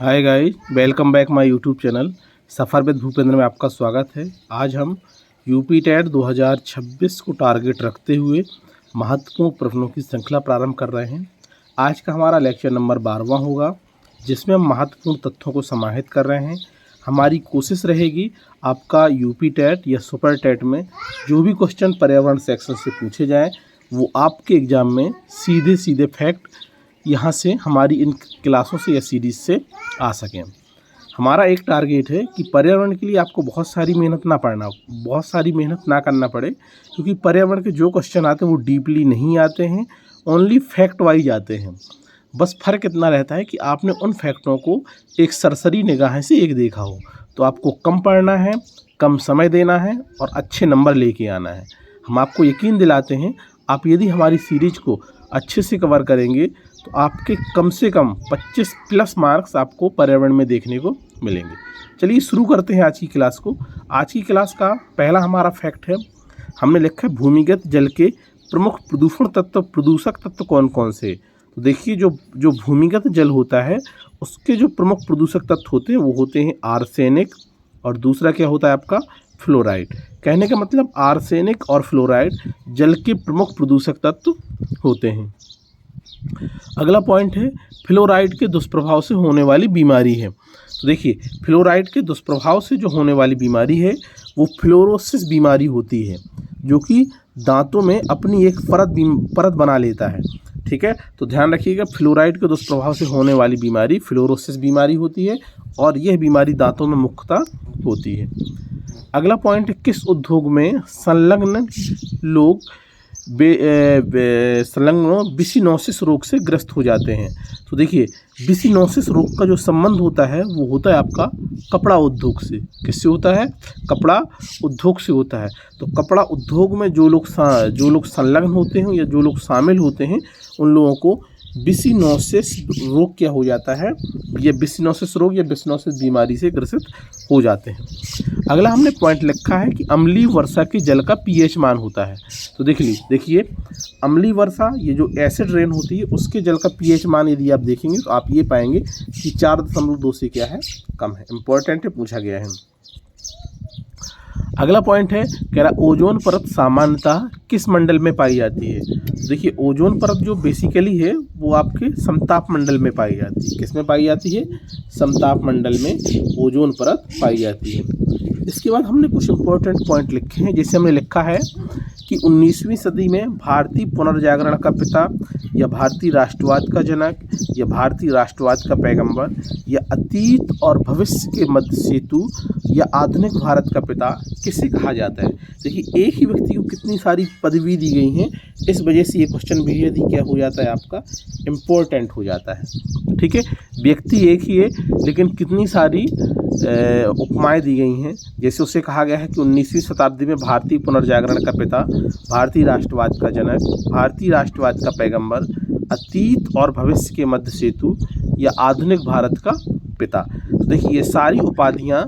Hi guys, welcome back my YouTube channel suffer with Bhupendra में आपका स्वागत है। आज हम यूपी टेट 2026 को टारगेट रखते हुए महत्वपूर्ण प्रश्नों की श्रृंखला प्रारंभ कर रहे हैं। आज का हमारा लेक्चर नंबर 12वां होगा, जिसमें हम महत्वपूर्ण तथ्यों को समाहित कर रहे हैं। हमारी कोशिश रहेगी आपका यूपी टेट या सुपर टेट में जो भी क्वेश्चन पर्यावरण सेक्शन से पूछे जाएँ वो आपके एग्ज़ाम में सीधे सीधे फैक्ट यहाँ से हमारी इन क्लासों से या सीरीज़ से आ सकें। हमारा एक टारगेट है कि पर्यावरण के लिए आपको बहुत सारी मेहनत ना करना पड़े, क्योंकि पर्यावरण के जो क्वेश्चन आते हैं वो डीपली नहीं आते हैं, ओनली फैक्ट वाइज आते हैं। बस फ़र्क इतना रहता है कि आपने उन फैक्टों को एक सरसरी निगाह से एक देखा हो। तो आपको कम पढ़ना है, कम समय देना है और अच्छे नंबर लेके आना है। हम आपको यकीन दिलाते हैं, आप यदि हमारी सीरीज को अच्छे से कवर करेंगे तो आपके कम से कम 25 प्लस मार्क्स आपको पर्यावरण में देखने को मिलेंगे। चलिए शुरू करते हैं आज की क्लास को। आज की क्लास का पहला हमारा फैक्ट है, हमने लिखा है भूमिगत जल के प्रमुख प्रदूषक तत्व कौन कौन से। तो देखिए, जो भूमिगत जल होता है उसके जो प्रमुख प्रदूषक तत्व होते हैं वो होते हैं आर्सेनिक, और दूसरा क्या होता है आपका फ्लोराइड। कहने का मतलब आर्सेनिक और फ्लोराइड जल के प्रमुख प्रदूषक तत्व होते हैं। अगला पॉइंट है फ्लोराइड के दुष्प्रभाव से होने वाली बीमारी है। तो देखिए, फ्लोराइड के दुष्प्रभाव से जो होने वाली बीमारी है वो फ्लोरोसिस बीमारी होती है, जो कि दांतों में अपनी एक परत बना लेता है। ठीक है, तो ध्यान रखिएगा, फ्लोराइड के दुष्प्रभाव से होने वाली बीमारी फ्लोरोसिस बीमारी होती है और यह बीमारी दांतों में मुख्यतः होती है। अगला पॉइंट है किस उद्योग में संलग्न लोग बिसिनोसिस रोग से ग्रस्त हो जाते हैं। तो देखिए, बिसिनोसिस रोग का जो संबंध होता है वो होता है आपका कपड़ा उद्योग से। किससे होता है? कपड़ा उद्योग से होता है। तो कपड़ा उद्योग में जो लोग संलग्न होते हैं या जो लोग शामिल होते हैं उन लोगों को बिसिनोसिस रोग क्या हो जाता है, ये बिसिनोसिस रोग या बिसिनोसिस बीमारी से ग्रसित हो जाते हैं। अगला हमने पॉइंट लिखा है कि अम्लीय वर्षा के जल का पीएच मान होता है। तो देखिए, अम्लीय वर्षा, ये जो एसिड रेन होती है उसके जल का पीएच मान यदि आप देखेंगे तो आप ये पाएंगे कि 4.2 से क्या है, कम है। इंपॉर्टेंट है, पूछा गया है। अगला पॉइंट है, कह रहा ओजोन परत सामान्यतः किस मंडल में पाई जाती है। देखिए, ओजोन परत जो बेसिकली है वो आपके समताप मंडल में पाई जाती है। किस में पाई जाती है? समताप मंडल में ओजोन परत पाई जाती है। इसके बाद हमने कुछ इंपॉर्टेंट पॉइंट लिखे हैं, जैसे हमने लिखा है कि 19वीं सदी में भारतीय पुनर्जागरण का पिता या भारतीय राष्ट्रवाद का जनक या भारतीय राष्ट्रवाद का पैगंबर या अतीत और भविष्य के मध्य सेतु या आधुनिक भारत का पिता किसे कहा जाता है। देखिए, एक ही व्यक्ति को कितनी सारी पदवी दी गई हैं, इस वजह से ये क्वेश्चन भी यदि क्या हो जाता है आपका इम्पोर्टेंट हो जाता है। ठीक है, व्यक्ति एक ही है लेकिन कितनी सारी उपमाएँ दी गई हैं। जैसे उससे कहा गया है कि 19वीं शताब्दी में भारतीय पुनर्जागरण का पिता, भारतीय राष्ट्रवाद का जनक, भारतीय राष्ट्रवाद का पैगंबर, अतीत और भविष्य के मध्य सेतु या आधुनिक भारत का पिता। तो देखिए, ये सारी उपाधियाँ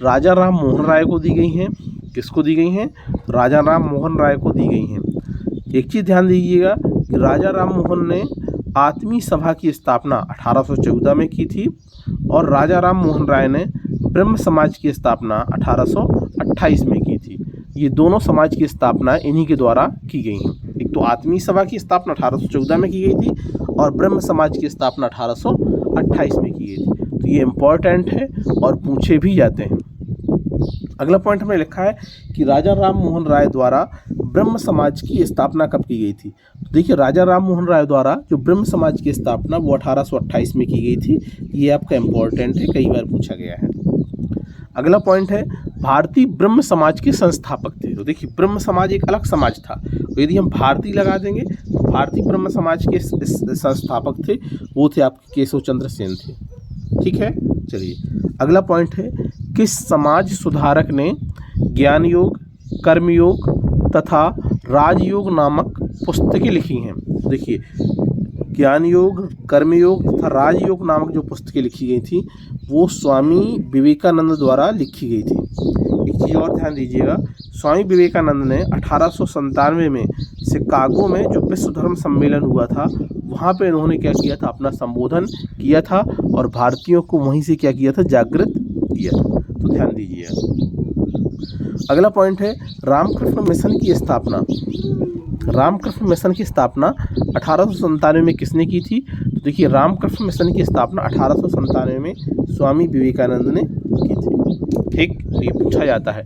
राजा राम मोहन राय को दी गई हैं। किसको दी गई हैं? राजा राम मोहन राय को दी गई हैं। एक चीज़ ध्यान दीजिएगा कि राजा राम मोहन ने आत्मीय सभा की स्थापना 1814 में की थी और राजा राम मोहन राय ने ब्रह्म समाज की स्थापना 1828 में की थी। ये दोनों समाज की स्थापना इन्हीं के द्वारा की गई हैं। एक तो आत्मीय सभा की स्थापना 1814 में की गई थी और ब्रह्म समाज की स्थापना 1828 में की गई थी। तो ये इम्पॉर्टेंट है और पूछे भी जाते हैं। अगला पॉइंट हमें लिखा है कि राजा राम मोहन राय द्वारा ब्रह्म समाज की स्थापना कब की गई थी। तो देखिए, राजा राम मोहन राय द्वारा जो ब्रह्म समाज की स्थापना वो 1828 में की गई थी। ये आपका इम्पोर्टेंट है, कई बार पूछा गया है। अगला पॉइंट है भारतीय ब्रह्म समाज के संस्थापक थे। तो देखिए, ब्रह्म समाज एक अलग समाज था, तो यदि हम भारतीय लगा देंगे तो भारतीय ब्रह्म समाज के संस्थापक थे वो थे आपके केशव चंद्र सेन थे। ठीक है, चलिए अगला पॉइंट है किस समाज सुधारक ने ज्ञान योग, कर्मयोग तथा राजयोग नामक पुस्तकें लिखी हैं। देखिए, ज्ञान योग, कर्मयोग तथा राजयोग नामक जो पुस्तकें लिखी गई थी वो स्वामी विवेकानंद द्वारा लिखी गई थी। एक चीज़ और ध्यान दीजिएगा, स्वामी विवेकानंद ने 1897 में शिकागो में जो विश्व धर्म सम्मेलन हुआ था वहाँ पे इन्होंने क्या किया था, अपना संबोधन किया था और भारतीयों को वहीं से क्या किया था, जागृत किया था। तो ध्यान दीजिए। अगला पॉइंट है रामकृष्ण मिशन की स्थापना। रामकृष्ण मिशन की स्थापना 1897 में किसने की थी? तो देखिए, रामकृष्ण मिशन की स्थापना 1897 में स्वामी विवेकानंद ने की थी। ठीक, तो ये पूछा जाता है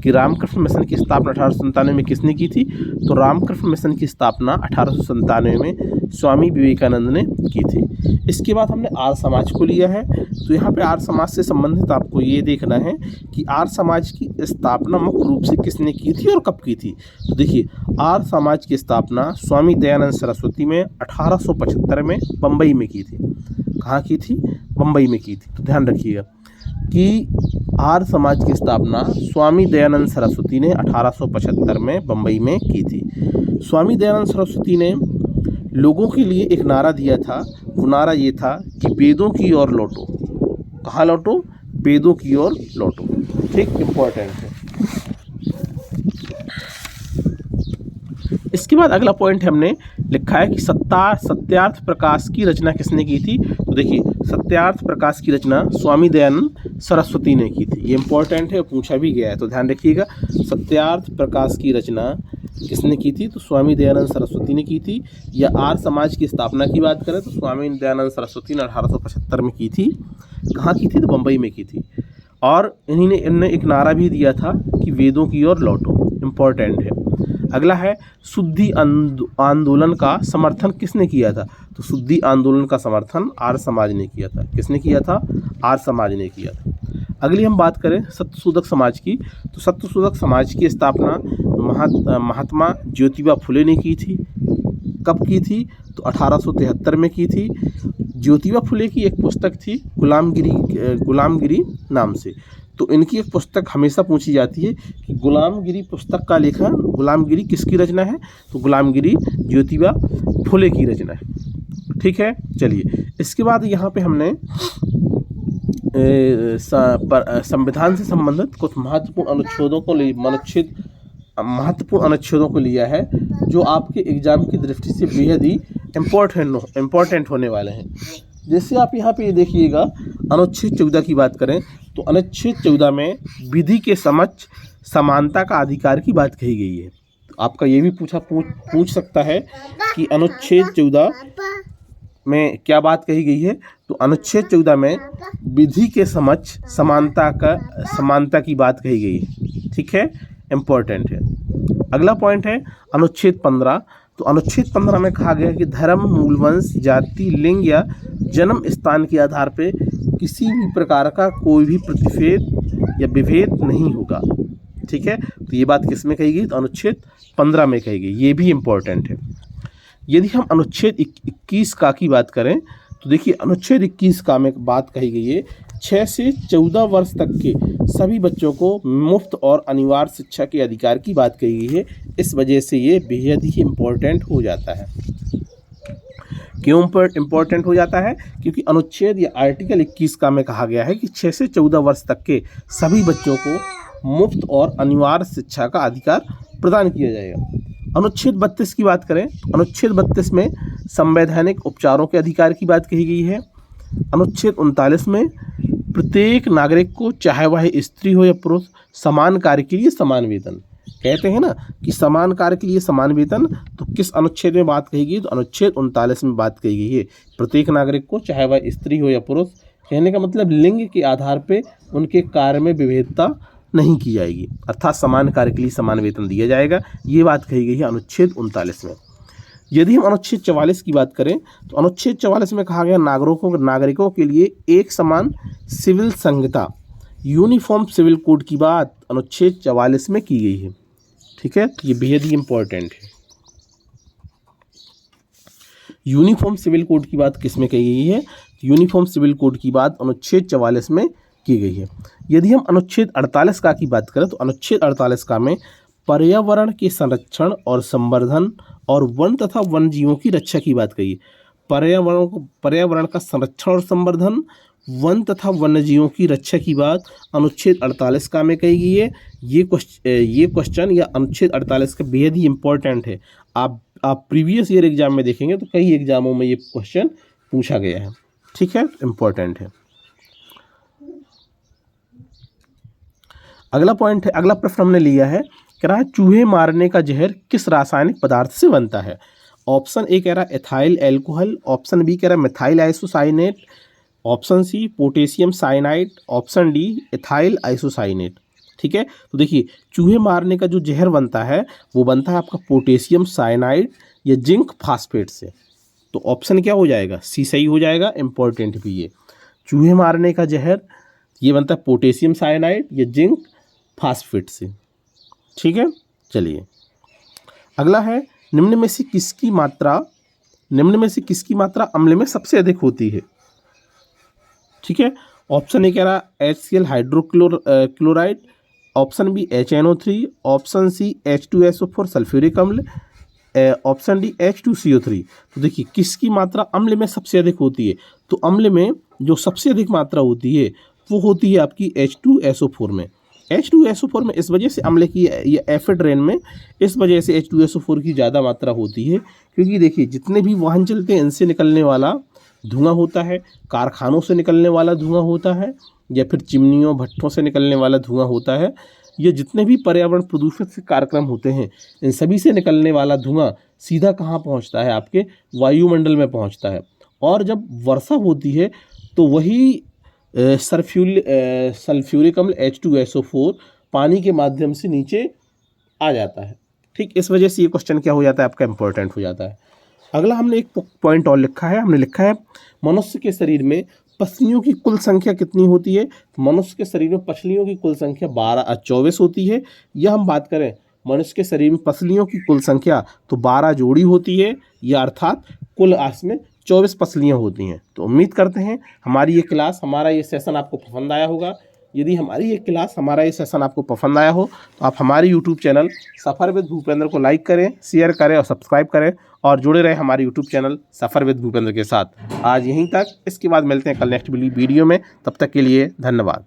कि रामकृष्ण मिशन की स्थापना 1897 में किसने की थी? तो रामकृष्ण मिशन की स्थापना 1897 में स्वामी विवेकानंद ने की थी। इसके बाद हमने आर्य समाज को लिया है। तो यहाँ पे आर्य समाज से संबंधित आपको ये देखना है कि आर्य समाज की स्थापना मुख्य रूप से किसने की थी और कब की थी। तो देखिए, आर्य समाज की स्थापना स्वामी दयानंद सरस्वती में 1875 में बम्बई में की थी। कहाँ की थी? बम्बई में की थी। तो ध्यान रखिएगा कि आर्य समाज की स्थापना स्वामी दयानंद सरस्वती ने 1875 में बम्बई में की थी। स्वामी दयानंद सरस्वती ने लोगों के लिए एक नारा दिया था। वो नारा ये था कि वेदों की ओर लौटो। कहाँ लौटो? वेदों की ओर लौटो। ठीक, इम्पोर्टेंट है। इसके बाद अगला पॉइंट हमने लिखा है कि सत्यार्थ प्रकाश की रचना किसने की थी? तो देखिए, सत्यार्थ प्रकाश की रचना स्वामी दयानंद सरस्वती ने की थी। ये इंपॉर्टेंट है, पूछा भी गया है, तो ध्यान रखिएगा। सत्यार्थ प्रकाश की रचना किसने की थी? तो स्वामी दयानंद सरस्वती ने की थी। या आर्य समाज की स्थापना की बात करें तो स्वामी दयानंद सरस्वती ने 1875 में की थी। कहाँ की थी? तो बम्बई में की थी। और इन्होंने एक नारा भी दिया था कि वेदों की ओर लौटो। इम्पॉर्टेंट है। अगला है शुद्धि आंदोलन का समर्थन किसने किया था? तो शुद्धि आंदोलन का समर्थन आर्य समाज ने किया था। किसने किया था? आर्य समाज ने किया था। अगली हम बात करें सत्यशोधक समाज की। तो सत्यशोधक समाज की स्थापना महात्मा ज्योतिबा फुले ने की थी। कब की थी? तो 1873 में की थी। ज्योतिबा फुले की एक पुस्तक थी गुलामगिरी नाम से। तो इनकी एक पुस्तक हमेशा पूछी जाती है कि गुलामगिरी पुस्तक का लेखन, गुलामगिरी किसकी रचना है? तो गुलामगिरी ज्योतिबा फुले की रचना है। ठीक है, चलिए। इसके बाद यहाँ पे हमने संविधान से संबंधित कुछ महत्वपूर्ण अनुच्छेदों को लिया है जो आपके एग्जाम की दृष्टि से बेहद ही इम्पोर्टेंट होने वाले हैं। जैसे आप यहाँ पे देखिएगा, अनुच्छेद 14 की बात करें तो अनुच्छेद 14 में विधि के समक्ष समानता का अधिकार की बात कही गई है। तो आपका ये भी पूछ सकता है कि अनुच्छेद 14 में क्या बात कही गई है? तो अनुच्छेद 14 में विधि के समक्ष समानता की बात कही गई है। ठीक है, इम्पोर्टेंट है। अगला पॉइंट है अनुच्छेद 15। तो अनुच्छेद 15 में कहा गया कि धर्म, मूल वंश, जाति, लिंग या जन्म स्थान के आधार पर किसी भी प्रकार का कोई भी प्रतिषेध या विभेद नहीं होगा। ठीक है, तो ये बात किस में कही गई? तो अनुच्छेद 15 में कही गई। ये भी इम्पोर्टेंट है। यदि हम अनुच्छेद 21 का की बात करें तो देखिए, अनुच्छेद 21 का में बात कही गई है 6 से 14 वर्ष तक के सभी बच्चों को मुफ्त और अनिवार्य शिक्षा के अधिकार की बात कही गई है। इस वजह से ये बेहद ही इम्पोर्टेंट हो जाता है। क्यों इम्पोर्टेंट हो जाता है? क्योंकि अनुच्छेद या आर्टिकल 21 का में कहा गया है कि 6 से 14 वर्ष तक के सभी बच्चों को मुफ्त और अनिवार्य शिक्षा का अधिकार प्रदान किया जाएगा। अनुच्छेद 32 की बात करें तो अनुच्छेद 32 में संवैधानिक उपचारों के अधिकार की बात कही गई है। अनुच्छेद 39 में प्रत्येक नागरिक को, चाहे वह स्त्री हो या पुरुष, समान कार्य के लिए समान वेतन। कहते हैं ना कि समान कार्य के लिए समान वेतन, तो किस अनुच्छेद में बात कही गई? तो अनुच्छेद 39 में बात कही गई है। प्रत्येक नागरिक को, चाहे वह स्त्री हो या पुरुष, कहने का मतलब लिंग के आधार पे उनके कार्य में विभेदता नहीं की जाएगी, अर्थात समान कार्य के लिए समान वेतन दिया जाएगा। ये बात कही गई है अनुच्छेद 39 में। यदि हम अनुच्छेद 44 की बात करें तो अनुच्छेद 44 में कहा गया नागरिकों के लिए एक समान सिविल संहिता, यूनिफॉर्म सिविल कोड की बात अनुच्छेद 44 में की गई है। ठीक है, तो ये बेहद ही इम्पोर्टेंट है। यूनिफॉर्म सिविल कोड की बात किस में कही गई है? यूनिफॉर्म सिविल कोड की बात अनुच्छेद 44 में की गई है। यदि हम अनुच्छेद 48 का की बात करें तो अनुच्छेद 48 का में पर्यावरण के संरक्षण और संवर्धन और वन तथा वन जीवों की रक्षा की बात कही। पर्यावरण का संरक्षण और संवर्धन, वन तथा वन्य जीवों की रक्षा की बात अनुच्छेद 48 का में कही गई है। ये क्वेश्चन या अनुच्छेद 48 का बेहद ही इम्पोर्टेंट है। आप प्रीवियस ईयर एग्जाम में देखेंगे तो कई एग्जामों में ये क्वेश्चन पूछा गया है, ठीक है, इम्पोर्टेंट है। अगला पॉइंट है, अगला प्रश्न हमने लिया है, कह रहा है चूहे मारने का जहर किस रासायनिक पदार्थ से बनता है। ऑप्शन ए कह रहा है एथाइल एल्कोहल, ऑप्शन बी कह रहा है methyl isocyanate, option C potassium cyanide, option D ethyl isocyanate. ठीक है, तो देखिए चूहे मारने का जो जहर बनता है वो बनता है आपका पोटेशियम साइनाइड या जिंक फास्फेट से। तो ऑप्शन क्या हो जाएगा, सी सही हो जाएगा, इंपॉर्टेंट भी ये। चूहे मारने का जहर ये बनता है पोटेशियम साइनाइड या जिंक फास्फेट से। ठीक है, चलिए अगला है, निम्न में से किसकी मात्रा अम्ल में सबसे अधिक होती है। ठीक है, ऑप्शन ए कह रहा है HCl hydrochloride, option B HNO3, option C H2SO4 sulphuric अम्ल, ऑप्शन डी H2CO3। तो देखिए किसकी मात्रा अम्ल में सबसे अधिक होती है, तो अम्ल में जो सबसे अधिक मात्रा होती है वो होती है आपकी H2SO4 में। H2SO4 में इस वजह से अम्ल की या एसिड रेन में इस वजह से H2SO4 की ज़्यादा मात्रा होती है, क्योंकि देखिए जितने भी वाहन चलते हैं इनसे निकलने वाला धुआं होता है, कारखानों से निकलने वाला धुआं होता है, या फिर चिमनियों भट्ठों से निकलने वाला धुआं होता है, ये जितने भी पर्यावरण प्रदूषण से कार्यक्रम होते हैं इन सभी से निकलने वाला धुआं सीधा कहाँ पहुँचता है, आपके वायुमंडल में पहुँचता है। और जब वर्षा होती है तो वही सल्फ्यूरिक अम्ल H2SO4 पानी के माध्यम से नीचे आ जाता है। ठीक, इस वजह से ये क्वेश्चन क्या हो जाता है, आपका इंपॉर्टेंट हो जाता है। अगला हमने एक पॉइंट और लिखा है, हमने लिखा है मनुष्य के शरीर में पसलियों की कुल संख्या कितनी होती है। मनुष्य के शरीर में पसलियों की कुल संख्या 24 होती है। यह हम बात करें मनुष्य के शरीर में पसलियों की कुल संख्या तो 12 जोड़ी होती है, या अर्थात कुल में 24 पसलियाँ होती हैं। तो उम्मीद करते हैं हमारी ये क्लास, हमारा ये सेशन आपको पसंद आया होगा। यदि हमारी ये क्लास, हमारा ये सेशन आपको पसंद आया हो तो आप हमारे YouTube channel suffer with Bhupendra को लाइक करें, शेयर करें और सब्सक्राइब करें, और जुड़े रहें हमारे YouTube channel suffer with Bhupendra के साथ। आज यहीं तक, इसके बाद मिलते हैं कल नेक्स्ट वीडियो में। तब तक के लिए धन्यवाद।